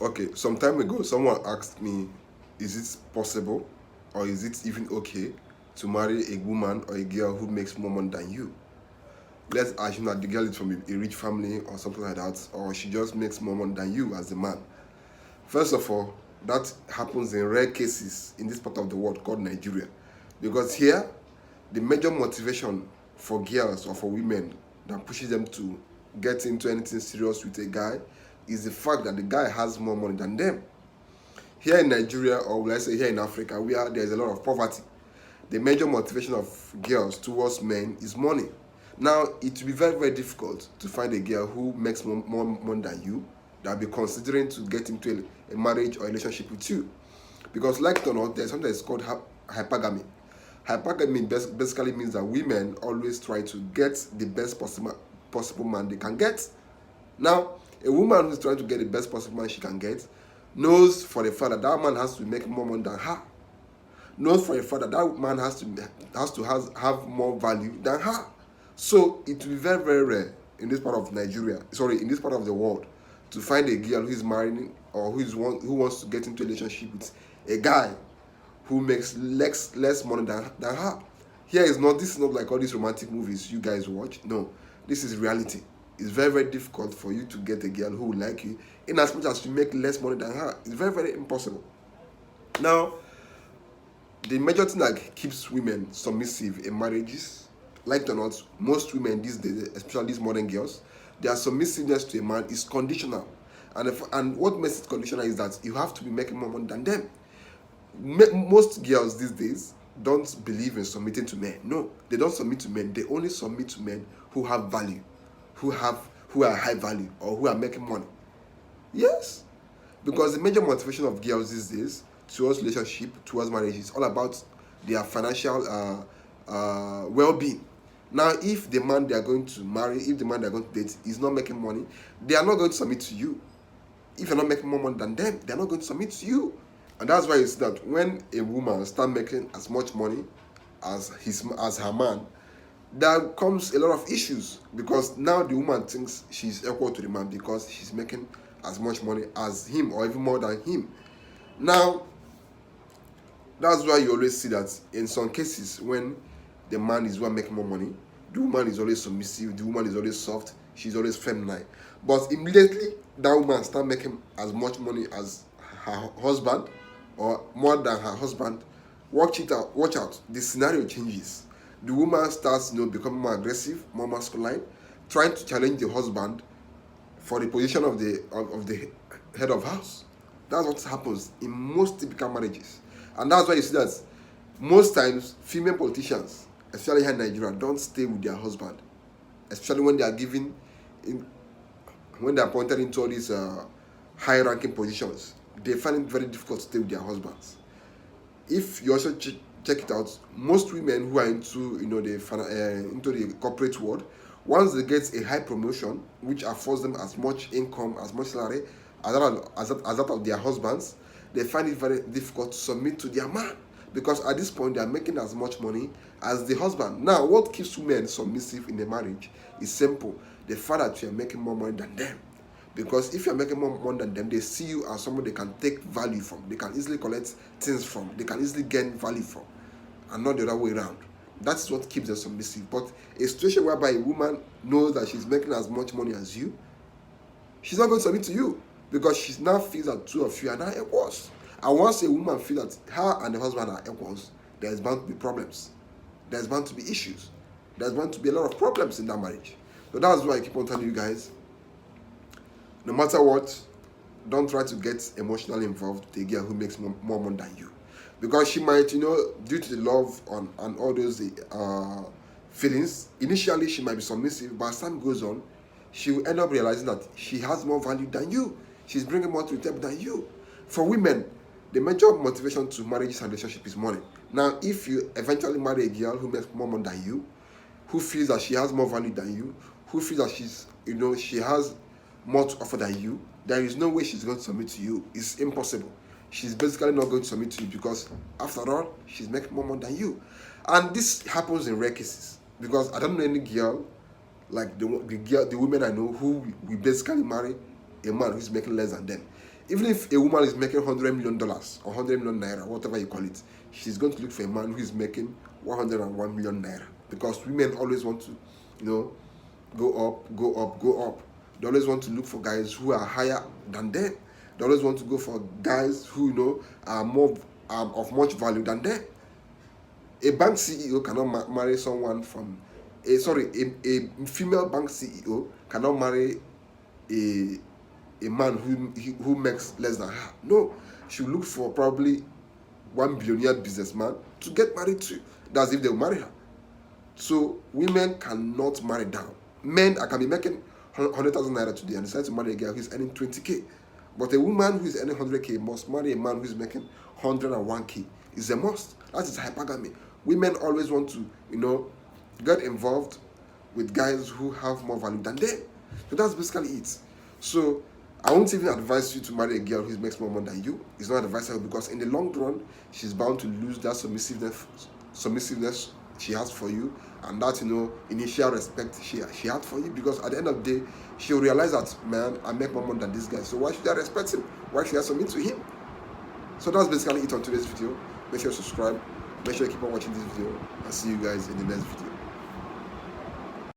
Okay, some time ago, someone asked me, is it possible or is it even okay to marry a woman or a girl who makes more money than you? Let's assume that the girl is from a rich family or something like that, or she just makes more money than you as a man. First of all, that happens in rare cases in this part of the world called Nigeria. Because here, the major motivation for girls or for women that pushes them to get into anything serious with a guy is the fact that the guy has more money than them. Here in Nigeria, or let's say here in Africa, where there's a lot of poverty, the major motivation of girls towards men is money. Now, it will be very, very difficult to find a girl who makes more money than you that will be considering to get into a marriage or a relationship with you. Because, like it or not, there's something that's called hypergamy. Hypergamy basically means that women always try to get the best possible man they can get. Now, a woman who's trying to get the best possible man she can get knows for a fact that that man has to make more money than her. Knows for a fact that that man has to have more value than her. So it will be very, very rare in this part of Nigeria, sorry, in this part of the world, to find a girl who is marrying or who wants to get into a relationship with a guy who makes less money than her. Here is not this is not like all these romantic movies you guys watch. No, this is reality. It's very, very difficult for you to get a girl who will like you in as much as you make less money than her. It's very, very impossible. Now, the major thing that keeps women submissive in marriages, like it or not, most women these days, especially these modern girls, their submissiveness to a man is conditional. And what makes it conditional is that you have to be making more money than them. Most girls these days don't believe in submitting to men. No, they don't submit to men. They only submit to men who have value, who are high value, or who are making money. Yes, because the major motivation of girls these days towards relationship, towards marriage, is all about their financial well-being. Now, if the man they are going to marry, if the man they are going to date is not making money, they are not going to submit to you. If you're not making more money than them, they're not going to submit to you. And that's why you see that when a woman start making as much money as her man, there comes a lot of issues because now the woman thinks she's equal to the man because she's making as much money as him or even more than him. Now, that's why you always see that in some cases when the man is one making more money, the woman is always submissive, the woman is always soft, she's always feminine. But immediately that woman start making as much money as her husband or more than her husband, watch out, the scenario changes. The woman starts, becoming more aggressive, more masculine, trying to challenge the husband for the position of the head of house. That's what happens in most typical marriages. And that's why you see that most times female politicians, especially here in Nigeria, don't stay with their husband, especially when they are given in when they are appointed into all these high ranking positions. They find it very difficult to stay with their husbands. If you also check it out, most women who are into into the corporate world, once they get a high promotion which affords them as much income, as much salary as that of their husbands, they find it very difficult to submit to their man because at this point they are making as much money as the husband. Now, what keeps women submissive in a marriage is simple: the fact that you are making more money than them. Because if you're making more money than them, they see you as someone they can take value from. They can easily collect things from. They can easily gain value from, and not the other way around. That's what keeps them submissive. But a situation whereby a woman knows that she's making as much money as you, she's not going to submit to you because she now feels that two of you are now equals. And once a woman feels that her and the husband are equals, there's bound to be problems. There's bound to be issues. There's bound to be a lot of problems in that marriage. So that's why I keep on telling you guys, no matter what, don't try to get emotionally involved with a girl who makes more money than you. Because she might, due to the love and all those feelings, initially she might be submissive, but as time goes on, she will end up realizing that she has more value than you. She's bringing more to the table than you. For women, the major motivation to marriage and relationship is money. Now, if you eventually marry a girl who makes more money than you, who feels that she has more value than you, who feels that she has more to offer than you, there is no way she's going to submit to you. It's impossible. She's basically not going to submit to you because, after all, she's making more money than you. And this happens in rare cases because I don't know any girl like the women I know who we basically marry a man who's making less than them. Even if a woman is making $100 million or 100 million naira, whatever you call it, she's going to look for a man who is making 101 million naira, because women always want to, go up, go up, go up. They always want to look for guys who are higher than them. They always want to go for guys who are more of much value than them. A bank CEO cannot marry someone from a female bank CEO cannot marry a man who makes less than her. No, she will look for probably one billionaire businessman to get married to. That's if they will marry her. So women cannot marry down. Men can be making 100,000 naira today and decide to marry a girl who is earning 20k. But a woman who is earning 100k must marry a man who is making 101k. It's a must. That is hypergamy. Women always want to, get involved with guys who have more value than them. So that's basically it. So I won't even advise you to marry a girl who makes more money than you. It's not advisable, because in the long run, she's bound to lose that submissiveness she has for you, and that initial respect she had for you. Because at the end of the day, she'll realize that, man, I make more money than this guy, so why should I respect him? Why should I submit to him? So that's basically it on today's video. Make sure you subscribe. Make sure you keep on watching this video. I'll see you guys in the next video.